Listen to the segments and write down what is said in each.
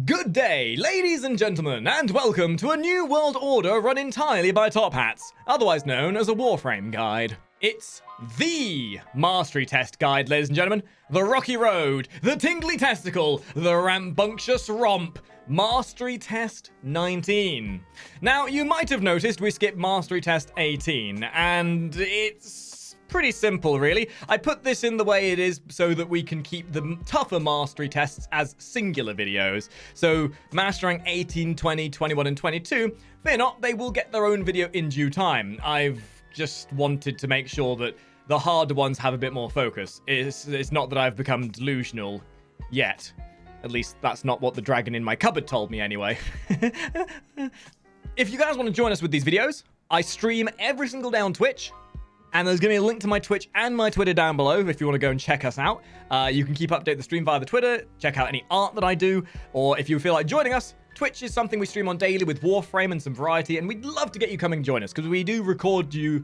Good day, ladies and gentlemen, and welcome to a new world order run entirely by top hats, otherwise known as a Warframe guide. It's the mastery test guide, ladies and gentlemen. The rocky road, the tingly testicle, the rambunctious romp. Mastery Test 19. Now, you might have noticed we skipped Mastery Test 18, and it's pretty simple, really. I put this in the way it is so that we can keep the tougher mastery tests as singular videos. So, mastering 18, 20, 21, and 22, fear not, they will get their own video in due time. I've just wanted to make sure that the harder ones have a bit more focus. It's not that I've become delusional yet. At least that's not what the dragon in my cupboard told me anyway. If you guys want to join us with these videos, I stream every single day on Twitch. And there's going to be a link to my Twitch and my Twitter down below if you want to go and check us out. You can keep update the stream via the Twitter, check out any art that I do, or if you feel like joining us, Twitch is something we stream on daily with Warframe and some variety, and we'd love to get you coming and join us, because we do record you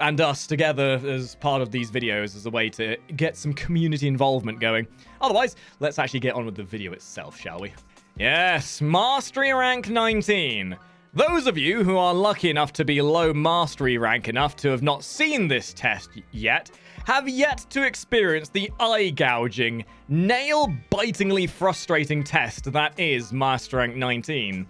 and us together as part of these videos as a way to get some community involvement going. Otherwise, let's actually get on with the video itself, shall we? Yes, Mastery Rank 19. Those of you who are lucky enough to be low mastery rank enough to have not seen this test yet, have yet to experience the eye-gouging, nail-bitingly frustrating test that is Mastery Rank 19.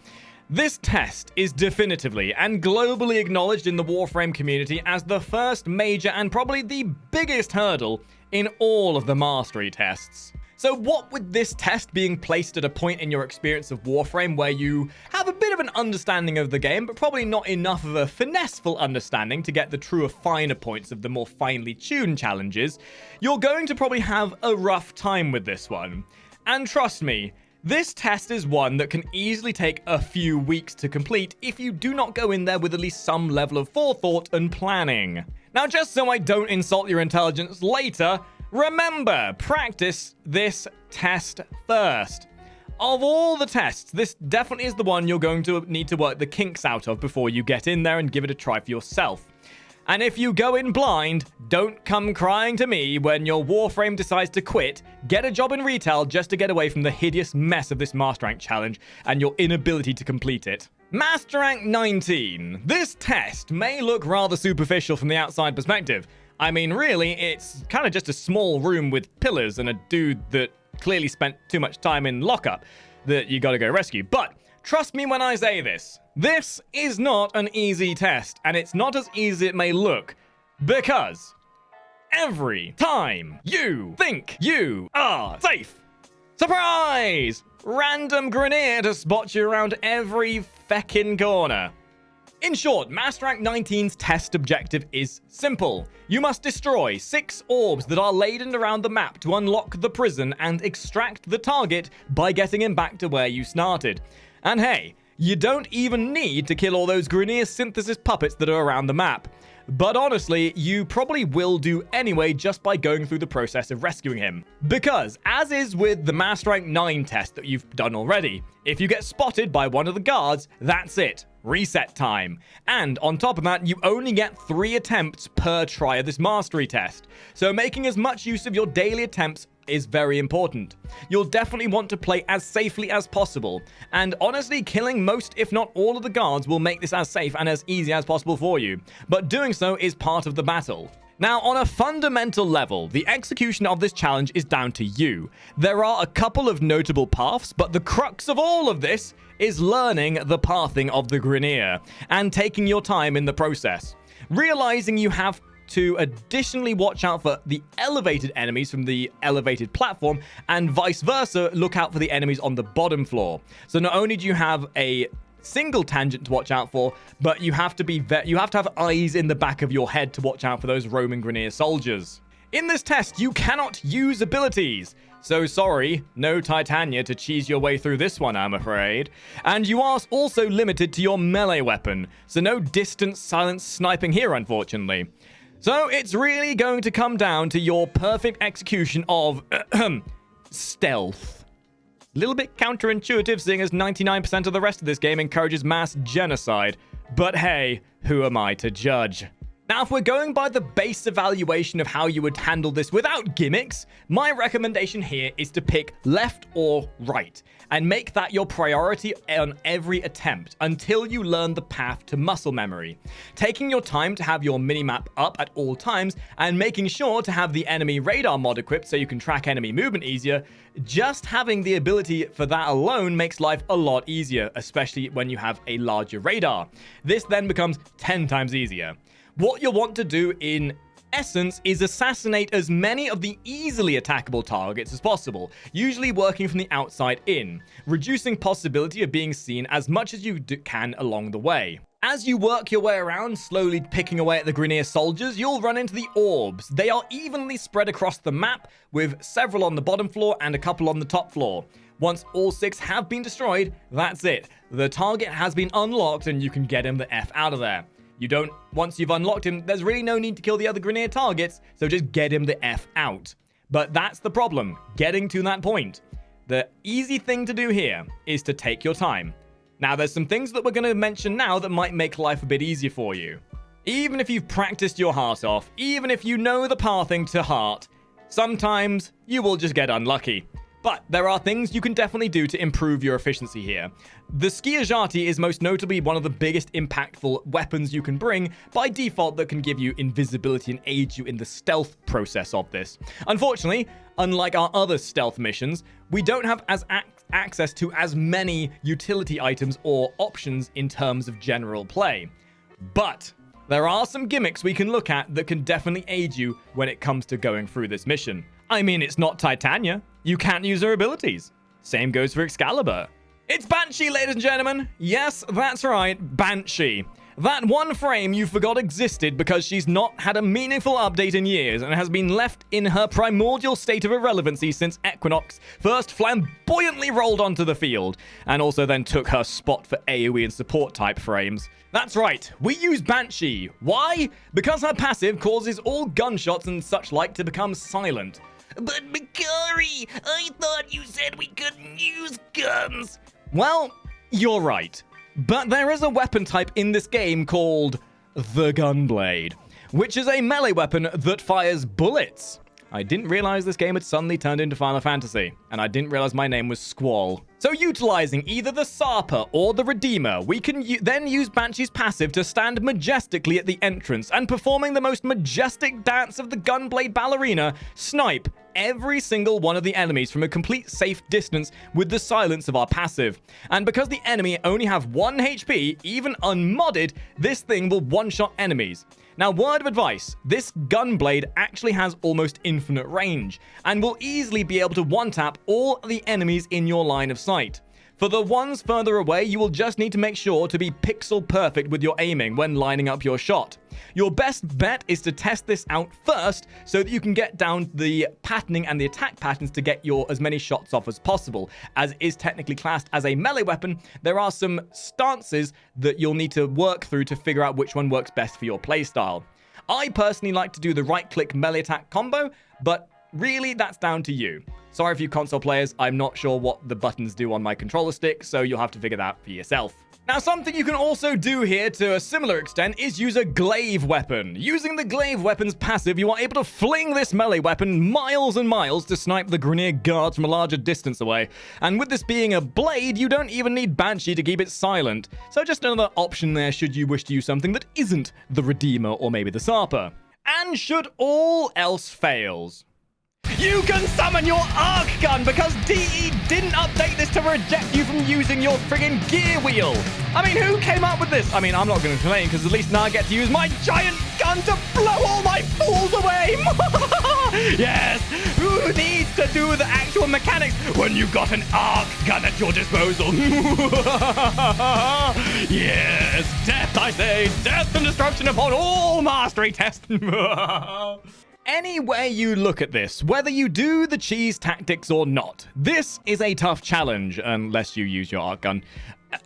This test is definitively and globally acknowledged in the Warframe community as the first major and probably the biggest hurdle in all of the mastery tests. So what with this test being placed at a point in your experience of Warframe where you have a bit of an understanding of the game, but probably not enough of a finesseful understanding to get the truer finer points of the more finely tuned challenges, you're going to probably have a rough time with this one. And trust me, this test is one that can easily take a few weeks to complete if you do not go in there with at least some level of forethought and planning. Now, just so I don't insult your intelligence later, remember, practice this test first. Of all the tests, this definitely is the one you're going to need to work the kinks out of before you get in there and give it a try for yourself. And if you go in blind, don't come crying to me when your Warframe decides to quit, get a job in retail just to get away from the hideous mess of this Master Rank challenge and your inability to complete it. Master Rank 19. This test may look rather superficial from the outside perspective. I mean, really, it's kind of just a small room with pillars and a dude that clearly spent too much time in lockup that you gotta go rescue. But trust me when I say this. This is not an easy test, and it's not as easy as it may look, because every time you think you are safe, surprise! Random grenade to spot you around every feckin' corner. In short, Master Rank 19's test objective is simple. You must destroy 6 orbs that are laden around the map to unlock the prison and extract the target by getting him back to where you started. And hey, you don't even need to kill all those Grineer synthesis puppets that are around the map. But honestly, you probably will do anyway just by going through the process of rescuing him. Because, as is with the Master Rank 9 test that you've done already, if you get spotted by one of the guards, that's it. Reset time. And on top of that, you only get 3 attempts per try of this mastery test. So making as much use of your daily attempts is very important. You'll definitely want to play as safely as possible, and honestly, killing most if not all of the guards will make this as safe and as easy as possible for you, but doing so is part of the battle. Now, on a fundamental level, the execution of this challenge is down to you. There are a couple of notable paths, but the crux of all of this is learning the pathing of the Grineer and taking your time in the process. Realizing you have to additionally watch out for the elevated enemies from the elevated platform, and vice versa, look out for the enemies on the bottom floor. So not only do you have a single tangent to watch out for, but you have to have eyes in the back of your head to watch out for those roaming Grineer soldiers. In this test, you cannot use abilities. So sorry, no Titania to cheese your way through this one, I'm afraid. And you are also limited to your melee weapon, so no distance silence sniping here, unfortunately. So it's really going to come down to your perfect execution of stealth. A little bit counterintuitive, seeing as 99% of the rest of this game encourages mass genocide. But hey, who am I to judge? Now, if we're going by the base evaluation of how you would handle this without gimmicks, my recommendation here is to pick left or right and make that your priority on every attempt until you learn the path to muscle memory. Taking your time to have your minimap up at all times and making sure to have the enemy radar mod equipped so you can track enemy movement easier, just having the ability for that alone makes life a lot easier, especially when you have a larger radar. This then becomes 10 times easier. What you'll want to do in essence is assassinate as many of the easily attackable targets as possible, usually working from the outside in, reducing possibility of being seen as much as you can along the way. As you work your way around, slowly picking away at the Grineer soldiers, you'll run into the orbs. They are evenly spread across the map, with several on the bottom floor and a couple on the top floor. Once all 6 have been destroyed, that's it. The target has been unlocked and you can get him the F out of there. Once you've unlocked him, there's really no need to kill the other Grineer targets, so just get him the F out. But that's the problem, getting to that point. The easy thing to do here is to take your time. Now, there's some things that we're going to mention now that might make life a bit easier for you. Even if you've practiced your heart off, even if you know the pathing to heart, sometimes you will just get unlucky. But there are things you can definitely do to improve your efficiency here. The Skiajati is most notably one of the biggest impactful weapons you can bring by default that can give you invisibility and aid you in the stealth process of this. Unfortunately, unlike our other stealth missions, we don't have access to as many utility items or options in terms of general play. But there are some gimmicks we can look at that can definitely aid you when it comes to going through this mission. I mean, it's not Titania. You can't use her abilities. Same goes for Excalibur. It's Banshee, ladies and gentlemen. Yes, that's right, Banshee. That one frame you forgot existed because she's not had a meaningful update in years and has been left in her primordial state of irrelevancy since Equinox first flamboyantly rolled onto the field, and also then took her spot for AoE and support type frames. That's right, we use Banshee. Why? Because her passive causes all gunshots and such like to become silent. But Makari, I thought you said we couldn't use guns. Well, you're right. But there is a weapon type in this game called the Gunblade, which is a melee weapon that fires bullets. I didn't realize this game had suddenly turned into Final Fantasy, and I didn't realize my name was Squall. So utilizing either the Sarper or the Redeemer, we can then use Banshee's passive to stand majestically at the entrance and, performing the most majestic dance of the Gunblade ballerina, snipe every single one of the enemies from a complete safe distance with the silence of our passive. And because the enemy only have 1 HP, even unmodded, this thing will one-shot enemies. Now, word of advice, this Gunblade actually has almost infinite range and will easily be able to one-tap all the enemies in your line of sight. For the ones further away, you will just need to make sure to be pixel perfect with your aiming when lining up your shot. Your best bet is to test this out first so that you can get down the patterning and the attack patterns to get your as many shots off as possible. As it is technically classed as a melee weapon, there are some stances that you'll need to work through to figure out which one works best for your playstyle. I personally like to do the right-click melee attack combo, but really that's down to you. Sorry for you console players, I'm not sure what the buttons do on my controller stick, so you'll have to figure that out for yourself. Now, something you can also do here to a similar extent is use a glaive weapon. Using the glaive weapon's passive, you are able to fling this melee weapon miles and miles to snipe the Grineer guards from a larger distance away. And with this being a blade, you don't even need Banshee to keep it silent. So just another option there should you wish to use something that isn't the Redeemer or maybe the Sarper. And should all else fails, you can summon your arc gun because DE didn't update this to reject you from using your friggin' gear wheel. I mean, who came up with this? I mean, I'm not going to complain because at least now I get to use my giant gun to blow all my fools away. Yes, who needs to do the actual mechanics when you've got an arc gun at your disposal? Yes, death, I say, death and destruction upon all mastery tests. Any way you look at this, whether you do the cheese tactics or not, this is a tough challenge unless you use your arc gun.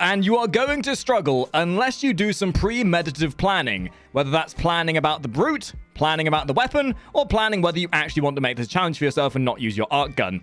And you are going to struggle unless you do some premeditative planning, whether that's planning about the brute, planning about the weapon, or planning whether you actually want to make this challenge for yourself and not use your arc gun.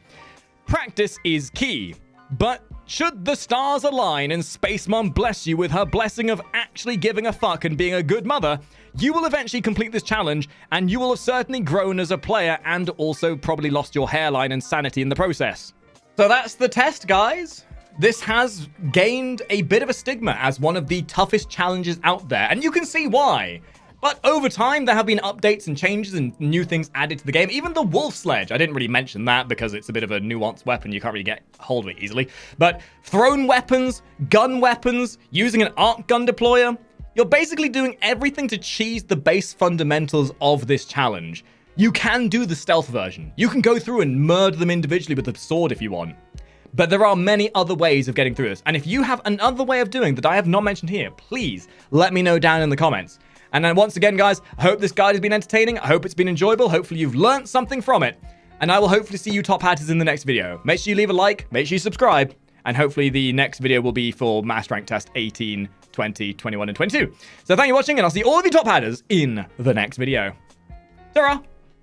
Practice is key. But should the stars align and Space Mom bless you with her blessing of actually giving a fuck and being a good mother, you will eventually complete this challenge, and you will have certainly grown as a player and also probably lost your hairline and sanity in the process. So that's the test, guys. This has gained a bit of a stigma as one of the toughest challenges out there, and you can see why. But over time, there have been updates and changes and new things added to the game. Even the wolf sledge. I didn't really mention that because it's a bit of a nuanced weapon. You can't really get hold of it easily. But thrown weapons, gun weapons, using an arc gun deployer. You're basically doing everything to cheese the base fundamentals of this challenge. You can do the stealth version. You can go through and murder them individually with a sword if you want. But there are many other ways of getting through this. And if you have another way of doing that I have not mentioned here, please let me know down in the comments. And then once again, guys, I hope this guide has been entertaining. I hope it's been enjoyable. Hopefully you've learned something from it. And I will hopefully see you top hatters in the next video. Make sure you leave a like, make sure you subscribe. And hopefully the next video will be for Master Rank Test 18, 20, 21, and 22. So thank you for watching, and I'll see all of you top hatters in the next video. Ta-ra!